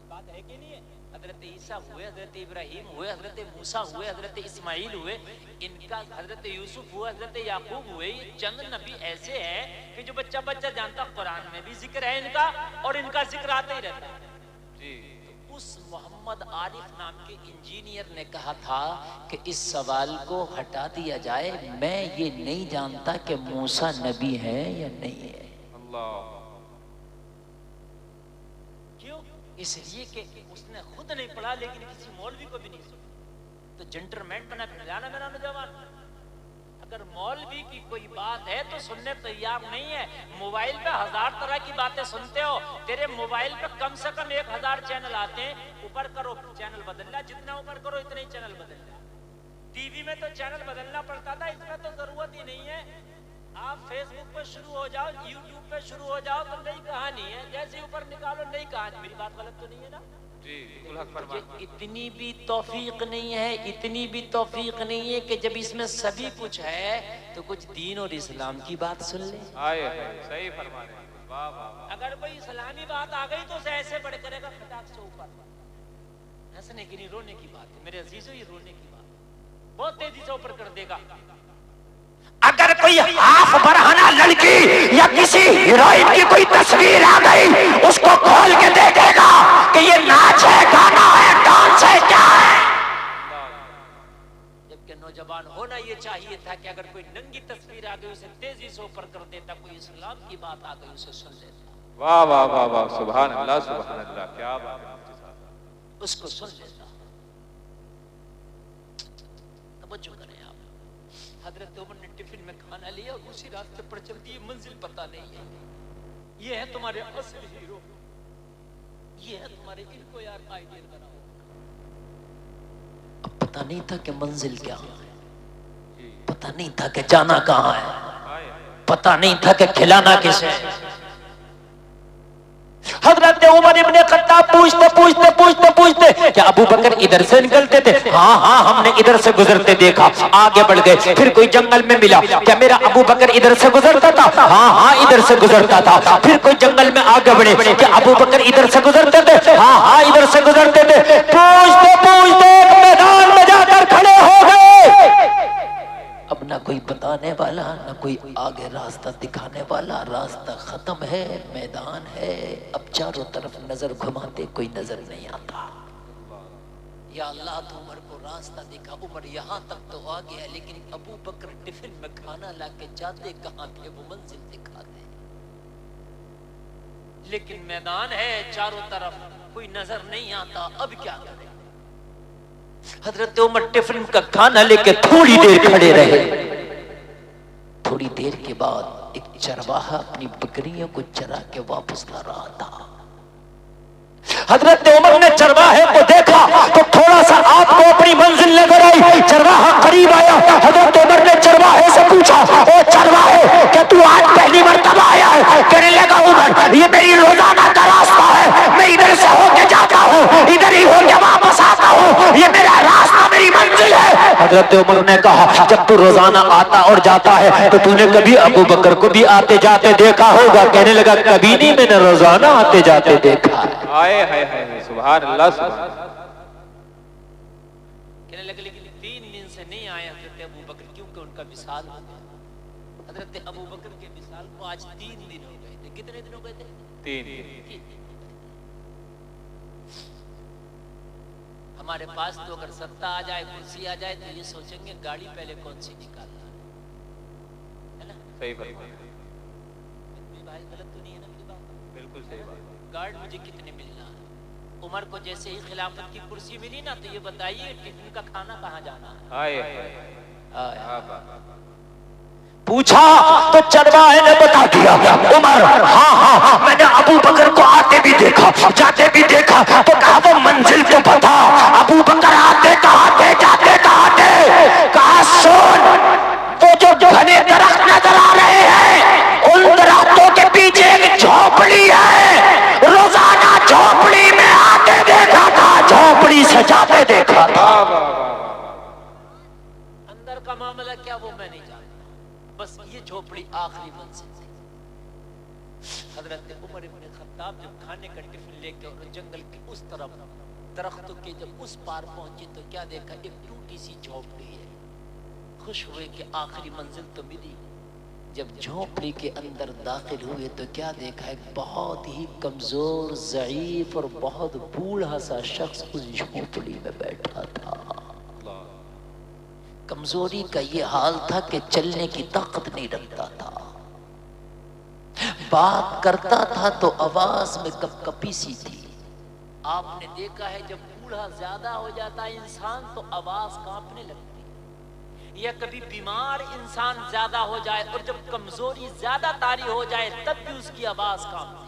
[SPEAKER 1] بات ہے کہ نہیں ہے؟ حضرت عیسیٰ ہوئے، حضرت ابراہیم ہوئے، حضرت موسیٰ ہوئے، حضرت اسماعیل ہوئے، ان کا حضرت یوسف ہوئے، حضرت یعقوب ہوئے. یہ چند نبی ایسے ہیں کہ جو بچہ جانتا. قرآن میں بھی ذکر ہے ان کا اور ان کا ذکر آتا ہی رہتا ہے.
[SPEAKER 3] جی.
[SPEAKER 2] اس محمد عارف نام کے انجینئر نے کہا تھا کہ اس سوال کو ہٹا دیا جائے. میں یہ نہیں جانتا کہ موسیٰ نبی ہے یا نہیں ہے.
[SPEAKER 3] اللہ.
[SPEAKER 1] کیوں؟ اس لیے کہ اس نے خود نہیں پڑھا لیکن کسی مولوی کو بھی نہیں سنا. تو جنٹلمین بنا پھر جانا میرا نوجوان. اگر مولوی کی کوئی بات ہے تو سننے تیار نہیں ہے. موبائل پہ 1000 طرح کی باتیں سنتے ہو. تیرے موبائل پہ کم سے کم 1000 چینل آتے ہیں. اوپر کرو چینل بدل لیا، جتنا اوپر کرو اتنے ہی چینل بدل لیا. ٹی وی میں تو چینل بدلنا پڑتا تھا، اس میں تو ضرورت ہی نہیں ہے. آپ فیس بک پہ شروع ہو جاؤ، یوٹیوب پہ شروع ہو جاؤ تو نئی کہانی ہے. جیسے اوپر نکالو نئی کہانی. میری بات غلط تو نہیں ہے نا؟
[SPEAKER 2] اتنی بھی توفیق نہیں ہے، اتنی بھی توفیق نہیں ہے کہ جب اس میں سبھی کچھ ہے تو کچھ دین اور اسلام کی بات سن لیں.
[SPEAKER 3] صحیح فرما رہے ہیں. واہ واہ.
[SPEAKER 1] اگر کوئی اسلامی بات آ گئی تو اسے ایسے بڑھ کرے گا کھٹاک سے اوپر. ہنسنے کی نہیں، رونے کی بات ہے میرے عزیزو. یہ رونے کی بات بہت تیزی سے اوپر کر دے گا.
[SPEAKER 2] اگر کوئی ہاف برہنہ لڑکی یا کسی ہیروئن کی کوئی تصویر آ گئی اس کو کھول کے دیکھے گا کہ یہ ناچ ہے، گانا ہے، ڈانس ہے، کیا ہے.
[SPEAKER 1] جبکہ نوجوان ہونا یہ چاہیے تھا کہ اگر کوئی ننگی تصویر آ گئی اسے تیزی سے اوپر کر دیتا. کوئی اسلام کی بات آ گئی اسے سن لیتا.
[SPEAKER 3] واہ واہ واہ واہ. سبحان اللہ سبحان اللہ. کیا بات ہے.
[SPEAKER 2] اس کو سن لیتا. توجہ کریں آپ.
[SPEAKER 1] حضرت عمر نے ٹفن میں کھانا لیا اور اسی راستے پر چل دیے. منزل پتہ نہیں ہے. یہ ہے تمہارے اصل ہیرو، یہ ہے تمہارے. ان کو یار آئیڈیل بناؤ.
[SPEAKER 2] اب پتہ نہیں تھا کہ منزل کیا ہے، پتہ نہیں تھا کہ جانا کہاں ہے، پتہ نہیں تھا کہ کھلانا کسے. حضرت عمر ابن خطاب پوچھتے کہ ابو بکر ادھر سے نکلتے تھے؟ ہاں ہم نے ادھر سے گزرتے دیکھا. آگے بڑھ گئے. پھر کوئی جنگل میں ملا. کیا میرا ابو بکر ادھر سے گزرتا تھا؟ ہاں ادھر سے گزرتا تھا. پھر کوئی جنگل میں آگے بڑھے. کیا ابو بکر ادھر سے گزرتے تھے؟ ہاں ادھر سے گزرتے تھے. پوچھتے ایک میدان میں جا کر کھڑے ہو گئے. اب نہ کوئی بتانے والا، نہ کوئی آگے راستہ دکھانے والا. راستہ ختم ہے، میدان ہے. اب چاروں طرف نظر گھماتے کوئی نظر نہیں آتا. یا اللہ تو عمر کو راستہ دکھا. عمر یہاں تک تو آ گیا لیکن ابو بکر ٹفن میں کھانا لا کے جاتے کہاں تھے وہ منزل دکھا دے.
[SPEAKER 1] لیکن میدان ہے چاروں طرف، کوئی نظر نہیں آتا. اب کیا کرے؟
[SPEAKER 2] حضرت عمر ٹفن کا کھانا لے کے تھوڑی دیر کھڑے رہے. تھوڑی دیر کے بعد ایک چرواہا اپنی بکریوں کو چرا کے واپس لا رہا تھا. حضرت عمر نے چرواہے کو دیکھا تو تھوڑا سا آپ کو اپنی منزل نظر آئی. چرواہا قریب آیا. حضرت عمر نے چرواہے سے پوچھا او چرواہے کیا تو آج پہلی مرتبہ آیا ہے؟ کہنے لگا عمر یہ میری روزانہ کا راستہ ہے, میں ادھر سے ہو کے جاتا ہوں, ادھر ہی ہو کے واپس آتا ہوں, یہ میرا راستہ میری منزل ہے. حضرت عمر نے کہا جب تو روزانہ آتا اور جاتا ہے تو تو نے کبھی ابو بکر کو بھی آتے جاتے دیکھا ہوگا. کہنے لگا کبھی نہیں, میں نے روزانہ آتے جاتے دیکھا ہے.
[SPEAKER 3] ہائے ہائے ہائے سبحان اللہ سبحان.
[SPEAKER 1] کہنے لگے لیکن 3 دن سے نہیں آئے حضرت ابو بکر کیونکہ ان کا وصال ہو گیا. حضرت ابو بکر کے وصال کو آج 3 دن ہو گئے تھے. کتنے دن ہو گئے تھے؟
[SPEAKER 3] 3.
[SPEAKER 1] ہمارے پاس تو اگر ستا آ جائے, کرسی آ جائے تو یہ سوچیں گے گاڑی پہلے کون سی نکالنا ہے نا.
[SPEAKER 3] صحیح فرمایا,
[SPEAKER 1] بھائی غلط تو نہیں ہے نا میری بات؟
[SPEAKER 3] بالکل صحیح بات.
[SPEAKER 1] گارڈ مجھے کتنے ملنا ہے؟ عمر کو جیسے ہی خلافت کی کرسی ملی نا تو یہ بتائیے ٹفن کا کھانا کہاں جانا ہے؟
[SPEAKER 3] ہائے ہائے
[SPEAKER 2] پوچھا تو چرواہے نے بتا دیا عمر ہاں میں نے ابو بکر کو آتے بھی دیکھا جاتے بھی دیکھا. تو کہا وہ منزل تو بتا, ابو بکر آتے کہاں تھے جاتے کہاں تھے؟ کہا سن وہ جو گھنے درخت نظر آ رہے ہیں ان درختوں کے پیچھے ایک جھونپڑی ہے, روزانہ جھونپڑی میں آتے دیکھا تھا, جھونپڑی سے جاتے دیکھا تھا.
[SPEAKER 1] اندر کا معاملہ کیا وہ میں نہیں جانتا, بس یہ جھوپڑی آخری منزل تھی. حضرت عمر ابن خطاب جب کھانے کا ٹفن لے کے اور جنگل کے اس طرف درختوں کے جب اس پار پہنچے تو کیا دیکھا؟ ایک ٹوٹی سی جھوپڑی ہے. خوش ہوئے کہ آخری منزل تو ملی. جب جھوپڑی کے اندر داخل ہوئے تو کیا دیکھا؟ ایک بہت ہی کمزور, ضعیف اور بہت بوڑھا سا شخص اس جھوپڑی میں بیٹھا تھا. کمزوری کا یہ حال تھا کہ چلنے کی طاقت نہیں رکھتا تھا, بات کرتا تھا تو آواز میں کپ کپی سی تھی. آپ نے دیکھا ہے جب بوڑھا زیادہ ہو جاتا ہے انسان تو آواز کانپنے لگتی ہے, یا کبھی بیمار انسان زیادہ ہو جائے اور جب کمزوری زیادہ طاری ہو جائے تب بھی اس کی آواز کانپتی ہے.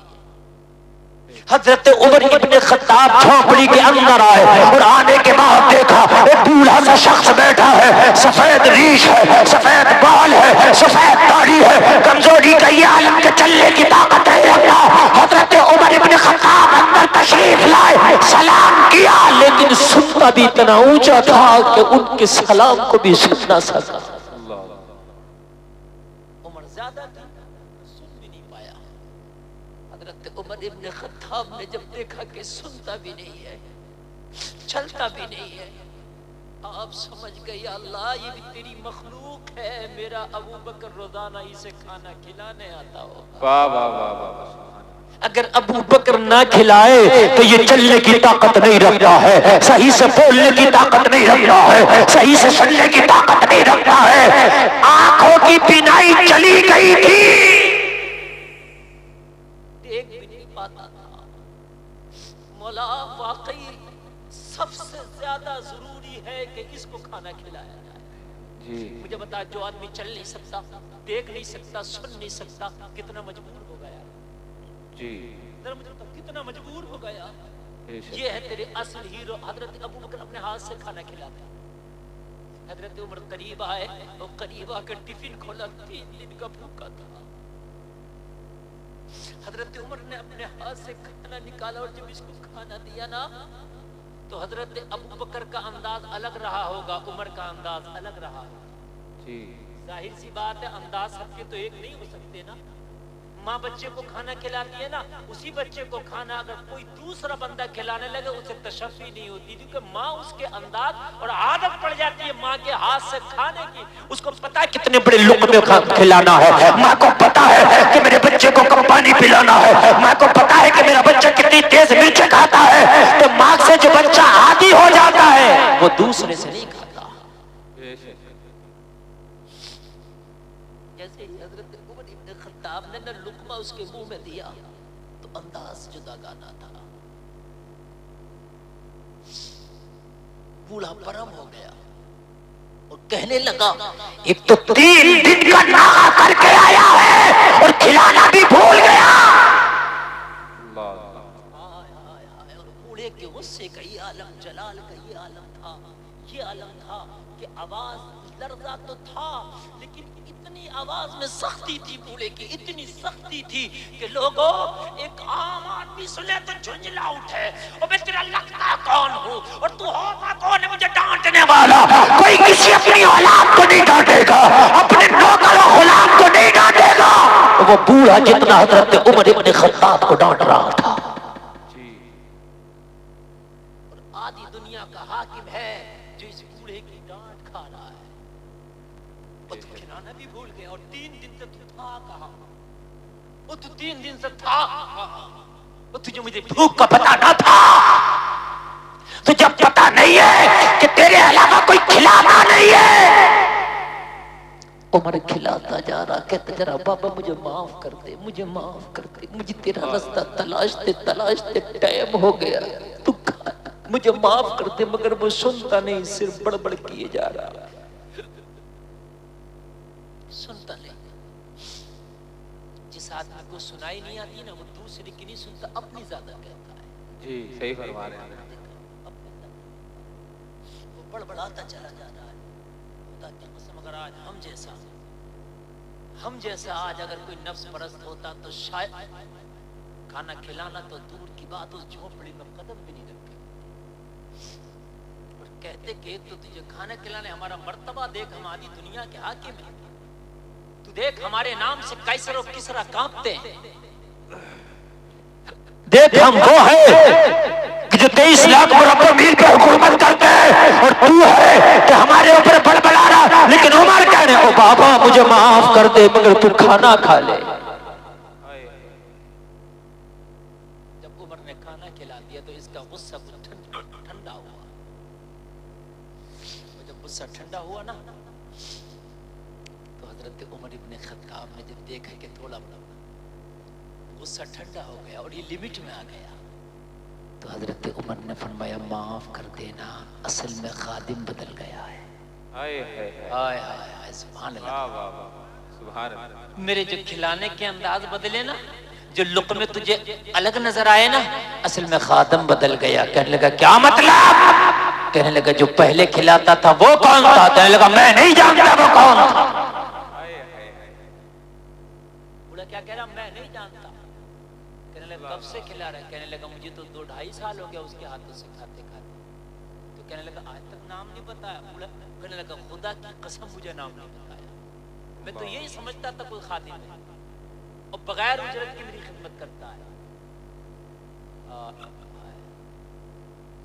[SPEAKER 2] حضرت عمر ابن خطاب جھونپڑی کے اندر آئے اور آنے کے بعد دیکھا ایک بوڑھا سا شخص بیٹھا ہے, سفید ریش ہے, سفید بال ہے, سفید داڑھی ہے, کمزوری کا یہ عالم کے چلنے کی طاقت نہیں رکھتا. حضرت عمر ابن خطاب اندر تشریف لائے, سلام کیا, لیکن سنتا بھی اتنا اونچا تھا کہ ان کے سلام کو بھی سن نہ سکا.
[SPEAKER 1] عمر زیادہ تھا, سن بھی نہیں پایا. حضرت عمر ابن خطاب نے جب دیکھا کہ سنتا بھی نہیں ہے, چلتا بھی نہیں ہے, آپ سمجھ گئے یا اللہ یہ بھی تیری مخلوق ہے, میرا ابو بکر روزانہ اسے کھانا کھلانے آتا ہو.
[SPEAKER 3] واہ واہ واہ واہ.
[SPEAKER 2] اگر ابو بکر نہ کھلائے تو یہ چلنے کی طاقت نہیں رکھتا ہے, صحیح سے بولنے کی طاقت نہیں رکھتا ہے, صحیح سے سننے کی طاقت نہیں رکھتا ہے. آنکھوں کی بینائی چلی گئی تھی,
[SPEAKER 1] دیکھ بھی نہیں پاتا تھا. مولا واقعی سب سے زیادہ ضروری ہے کہ اس کو کھانا کھلایا جائے. مجھے بتا, جو آدمی چل نہیں سکتا, دیکھ نہیں سکتا, سن نہیں سکتا, کتنا مجبور ہو گیا. کتنا مجبور ہو گیا. یہ ہے تیرے اصل ہیرو. حضرت ابو بکر اپنے ہاتھ سے کھانا کھلاتے. حضرت عمر قریب آئے اور قریب آ کر ٹفن کھولا, 3 دن کا بھوکا تھا. حضرت عمر نے اپنے ہاتھ سے کھانا نکالا اور جب اس کو کھانا دیا نا تو حضرت ابو بکر کا انداز الگ رہا ہوگا, عمر کا انداز الگ رہا. ظاہر سی بات ہے انداز سب کے تو ایک نہیں ہو سکتے نا. ماں بچے کو کھانا کھلاتی ہے نا, اسی بچے کو کھانا اگر کوئی دوسرا بندہ کھلانے لگے اسے تشفی نہیں ہوتی, کیونکہ ماں اس کے انداز اور عادت پڑ جاتی ہے ماں کے ہاتھ سے کھانے کی. اس کو پتا ہے
[SPEAKER 2] کتنے بڑے لقمے کھلانا ہے, ماں کو پتا ہے کہ میرے بچے کو کب پانی پلانا ہے, ماں کو پتا ہے کہ میرا بچہ کتنی تیز مرچ کھاتا ہے. تو ماں سے جو بچہ عادی ہو جاتا ہے وہ دوسرے سے نہیں کھاتا.
[SPEAKER 1] جیسے حضرت عمر ابن خطاب نے نہ لقمہ اس کے منہ میں دیا تو انداز جدا گانا تھا. بوڑھا پرم ہو گیا اور کہنے لگا
[SPEAKER 2] ایک تو 3 دن کا ناغہ کر کے آیا ہے, اور کھلانا بھی بھول گیا.
[SPEAKER 1] اور بوڑھے کے غصے کا یہ عالم، جلال کا یہ عالم تھا، یہ عالم تھا کہ آواز لرزا تو تھا لیکن اتنی آواز میں سختی تھی، بوڑھے کی اتنی سختی تھی کہ لوگوں ایک عام آدمی سنے تو جھنجلا اٹھے، اور میں تیرا لگتا کون ہوں اور تو ہوتا کون ہے مجھے ڈانٹنے والا؟
[SPEAKER 2] کوئی کسی اپنی اولاد کو نہیں ڈانٹے گا، اپنے نوکر و غلام کو نہیں ڈانٹے گا. وہ بوڑھا جتنا حضرت عمر ابن خطاب کو ڈانٹ رہا تھا.
[SPEAKER 1] اور آدھی دنیا کا حاکم ہے جو اس بوڑھے کی ڈانٹ کھا رہا ہے. اور تو کھلانا بھی بھول گیا، اور 3 دن سے تو تھا کہاں؟ وہ تو 3 دن سے تھا کہاں؟ وہ تجھے مجھے
[SPEAKER 2] بھوک کا پتہ نہ تھا، تجھے پتہ نہیں ہے کہ تیرے علاوہ کوئی کھلاتا نہیں ہے. عمر کھلاتا جا رہا، کہتا جا رہا بابا مجھے معاف کر دے، مجھے معاف کر دے، مجھے تیرا رستہ تلاشتے تلاشتے ٹائم ہو گیا، تو مجھے معاف کر دے. مگر وہ سنتا نہیں، صرف بڑبڑ کیے جا رہا.
[SPEAKER 1] سنتا نہیں. جس آدمی کو سنائی نہیں آتی نا وہ دوسرے کی نہیں سنتا، اپنی زیادہ کہتا ہے.
[SPEAKER 3] جی صحیح فرما رہے ہیں.
[SPEAKER 1] وہ بڑبڑاتا چلا جا رہا ہے. خدا کی قسم اگر آج ہم جیسا آج اگر کوئی نفس پرست ہوتا تو شاید کھانا کھلانا تو دور کی بات، اس جھونپڑی میں قدم بھی نہیں رکھتے. اور کہتے کہ تو تجھے کھانا کھلانے ہمارا مرتبہ دیکھ، ہم آدھی دنیا کے حاکم ہیں، تو دیکھ ہمارے نام سے قیصر و کسریٰ کانپتے ہیں.
[SPEAKER 2] دیکھ ہم وہ ہیں کہ جو 23 لاکھ مربع میل پہ حکومت کرتے ہیں، اور تو ہے کہ ہمارے اوپر بڑبڑا رہا. لیکن عمر کہنے او بابا مجھے معاف کر دے، مگر تو کھانا کھا لے.
[SPEAKER 1] جب عمر نے کھانا کھلا دیا تو اس کا غصہ ٹھنڈا ہوا. جب غصہ ٹھنڈا ہوا نا تو حضرت عمر ابن خطاب نے جب دیکھا کہ تھوڑا غصہ ٹھنڈا ہو گیا اور یہ لمٹ میں آ گیا،
[SPEAKER 2] تو حضرت عمر نے فرمایا معاف کر دینا، اصل میں خادم بدل گیا ہے.
[SPEAKER 1] ہائے ہائے سبحان اللہ.
[SPEAKER 3] سبحان اللہ.
[SPEAKER 1] میرے جو کھلانے کے انداز بدلے نا، جو لقمے تجھے الگ نظر آئے نا،
[SPEAKER 2] اصل میں خادم بدل گیا. کہنے لگا کیا مطلب؟ کہنے لگا جو پہلے کھلاتا تھا وہ کون تھا؟ کہنے لگا میں نہیں جانتا وہ کون تھا.
[SPEAKER 1] بولا کیا کہہ رہا؟ میں نہیں جانتا. کہنے لگا کب سے کھلا رہا ہے؟ کہنے لگا مجھے تو 2-2.5 سال ہو گیا اس کے ہاتھوں سے کھاتے کھاتے. تو کہنے لگا آج تک نام نہیں بتایا. بولا کہنے لگا خدا کی قسم مجھے نام نہیں بتایا، میں تو یہی سمجھتا تھا کوئی خادم ہے اور بغیر اجرت کی میری خدمت کرتا ہے.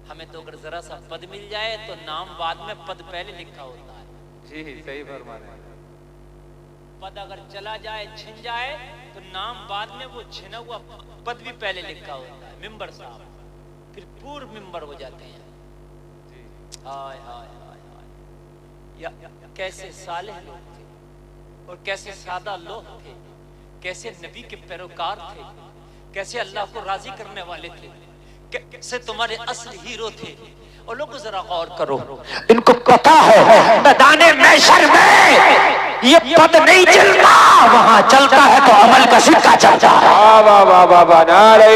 [SPEAKER 1] ہمیں تو اگر ذرا سا پد مل جائے تو نام بعد میں، پد پہلے لکھا ہوتا ہے.
[SPEAKER 3] جی صحیح فرما رہے ہیں.
[SPEAKER 1] پد اگر چلا جائے چھن جائے تو نام بعد میں، وہ چھنا ہوا پد بھی پہلے لکھا ہوتا ہے. ممبر صاحب پھر پورا ممبر ہو جاتے ہیں. ہائے ہائے ہائے ہائے، کیسے صالح لوگ تھے اور کیسے سادہ لوگ تھے، کیسے نبی کے پیروکار تھے، کیسے اللہ کو راضی کرنے والے تھے، کیسے تمہارے اصل ہیرو تھے. اور لوگوں ذرا غور کرو،
[SPEAKER 2] ان کو پتا ہے میدان محشر میں یہ پد نہیں چلتا، وہاں چلتا ہے تو عمل کا سکہ چلتا ہے.
[SPEAKER 3] واہ واہ واہ واہ. نعرہ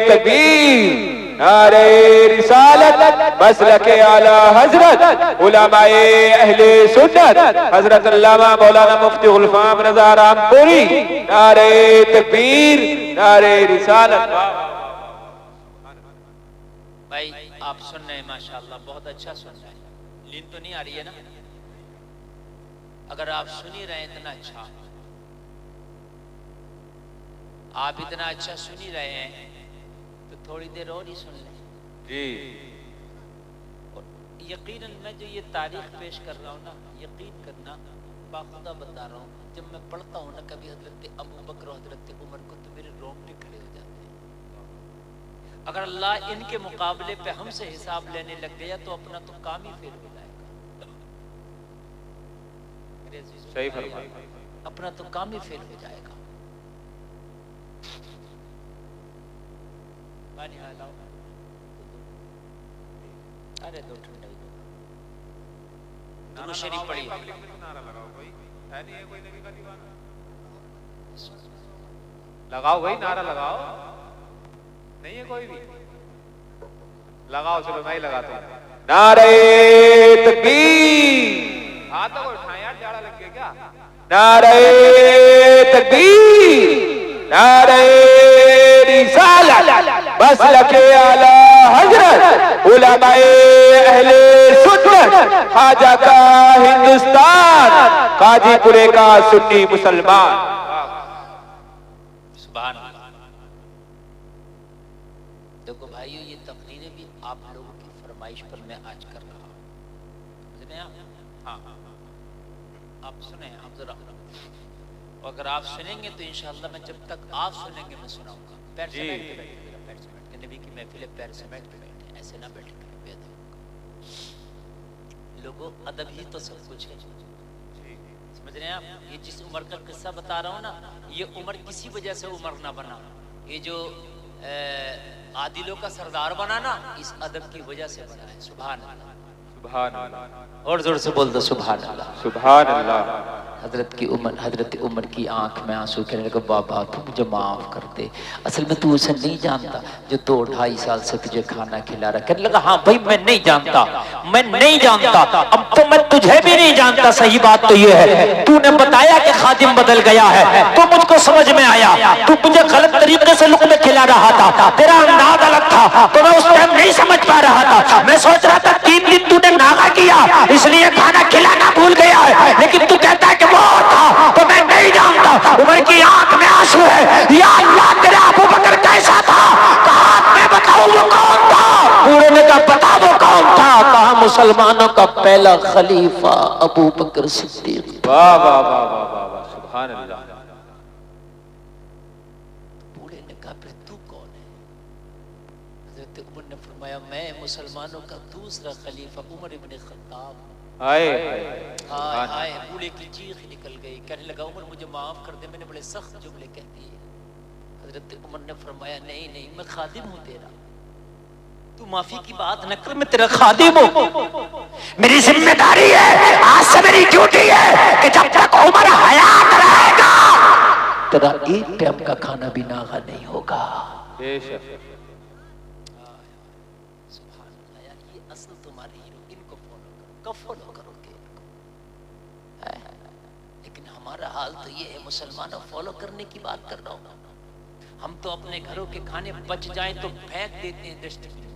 [SPEAKER 3] تکبیر، نعرہ رسالت، مسلک اعلی حضرت علماء اہل سنت حضرت علامہ مولانا مفتی غلفام رضا رامپوری. نعرہ تکبیر، نعرہ رسالت.
[SPEAKER 1] بھائی آپ سن رہے ہیں ماشاءاللہ، بہت اچھا سن رہے ہیں. لین تو نہیں آ رہی ہے نا؟ اگر آپ سن ہی رہے ہیں اتنا اچھا، آپ اتنا اچھا سن ہی رہے ہیں تو تھوڑی دیر اور ہی سن لیں.
[SPEAKER 3] جی
[SPEAKER 1] اور یقیناً میں جو یہ تاریخ پیش کر رہا ہوں نا، یقین کرنا باخدا بتا رہا ہوں، جب میں پڑھتا ہوں نا کبھی حضرت ابو بکر و حضرت عمر کو تو میرے رونگٹے کھڑے ہو جاتے ہیں. اگر اللہ ان کے مقابلے پہ ہم سے حساب لینے لگ گیا تو اپنا تو کام ہی فیل ہو جائے گا.
[SPEAKER 3] صحیح فرمایا.
[SPEAKER 1] اپنا تو کام ہی فیل ہو جائے گا. پانی لاؤ، ارے دو ٹھنڈا ہی درود شریف پڑھی.
[SPEAKER 3] لگاؤ بھائی نعرہ لگاؤ. نہیں ہے کوئی بھی؟ لگاؤ. چلو میں ہی لگاتا ہوں. نعرہ تکبیر. ہاتھ تو اٹھائیں یار, جاڑا لگ گیا کیا؟ نعرہ تکبیر, نعرہ رسالت, مسلک اعلی حضرت علماء اہل سنت خواجہ کا ہندوستان, قاضی پورے کا سنی مسلمان.
[SPEAKER 1] سبحان اللہ. دیکھو بھائیو, یہ تقریریں بھی آپ لوگوں کی فرمائش پر میں آج کر رہا ہوں. سمجھ رہے ہیں آپ؟ ہاں آپ سنیں, آپ ذرا اگر آپ سنیں گے تو انشاءاللہ میں جب تک آپ سنیں گے میں سناؤں گا. پیر سمیٹ کے بیٹھے, پیر سمیٹ کے, نبی کی محفل پیر سمیٹ کے بیٹھے, ایسے نہ بیٹھے بے ادب. لوگوں ادب ہی تو سب کچھ ہے. سمجھ رہے ہیں آپ؟ یہ جس عمر کا قصہ بتا رہا ہوں نا, یہ عمر کسی وجہ سے عمر نہ بنا. یہ جو عادلوں کا سردار بنا نا, اس ادب کی وجہ سے بنا ہے. سبحان اللہ,
[SPEAKER 3] سبحان اللہ,
[SPEAKER 1] اور زور سے بول دو سبحان اللہ.
[SPEAKER 3] سبحان اللہ.
[SPEAKER 1] حضرت عمر کی آنکھ میں آنسو, کہنے لگا بابا تو مجھے معاف کر دے, اصل میں تو اسے نہیں جانتا جو 2-2.5 سال سے تجھے کھانا کھلا رہا. کہنے لگا ہاں بھائی میں نہیں جانتا, میں نہیں جانتا, اب تو میں تجھے بھی نہیں جانتا. صحیح بات تو یہ ہے تو نے بتایا کہ خادم بدل گیا ہے, تو مجھ کو سمجھ میں آیا, تو مجھے غلط طریقے سے لقمے کھلا رہا تھا, تیرا انداز الگ تھا, تو میں اس ٹائم نہیں سمجھ پا رہا تھا. میں سوچ رہا تھا 3 دن تو نے ناغا کیا اس لیے کھانا کھلانا بھول گیا ہے, لیکن تو کہتا ہے کہ وہ تھا تو میں نہیں جانتا. عمر کی آنکھ میں آنسو ہے. یا اللہ تیرا ابو بکر کیسا تھا؟ کہا میں بتاؤں وہ کون تھا؟ پورے نے کہا بتا وہ کون تھا؟ کہا مسلمانوں کا پہلا خلیفہ ابو بکر صدیق.
[SPEAKER 3] واہ واہ واہ واہ واہ, سبحان اللہ.
[SPEAKER 1] بوڑھے نے کہا پھر تو کون ہے؟ حضرت عمر نے فرمایا میں مسلمانوں کا دوسرا خلیفہ عمر ابن خطاب.
[SPEAKER 3] آئے
[SPEAKER 1] ہائے ہائے, بوڑھے کی چیخ نکل گئی. کہنے لگا عمر مجھے معاف کر دے, میں نے بڑے سخت جملے کہہ دیے. حضرت عمر نے فرمایا نہیں نہیں, میں خادم ہوں تیرا, تو معافی کی بات نہ کر, میں تیرا خادم ہوں.
[SPEAKER 2] میری ذمہ داری ہے, آج سے میری ڈیوٹی ہے کہ جب تک عمر حیات رہے گا
[SPEAKER 1] تیرا ایک ٹائم کا کھانا بھی ناغا نہیں ہوگا.
[SPEAKER 3] بے شک.
[SPEAKER 1] سبحان اللہ یار, یہ اصل تمہارے ہیرو, ان کو فالو کرو, کب فالو کرو گے؟ لیکن ہمارا حال تو یہ ہے, مسلمانوں فالو کرنے کی بات کر رہا ہوں. ہم تو اپنے گھروں کے کھانے بچ جائیں تو پھینک دیتے ہیں ڈسٹ بن.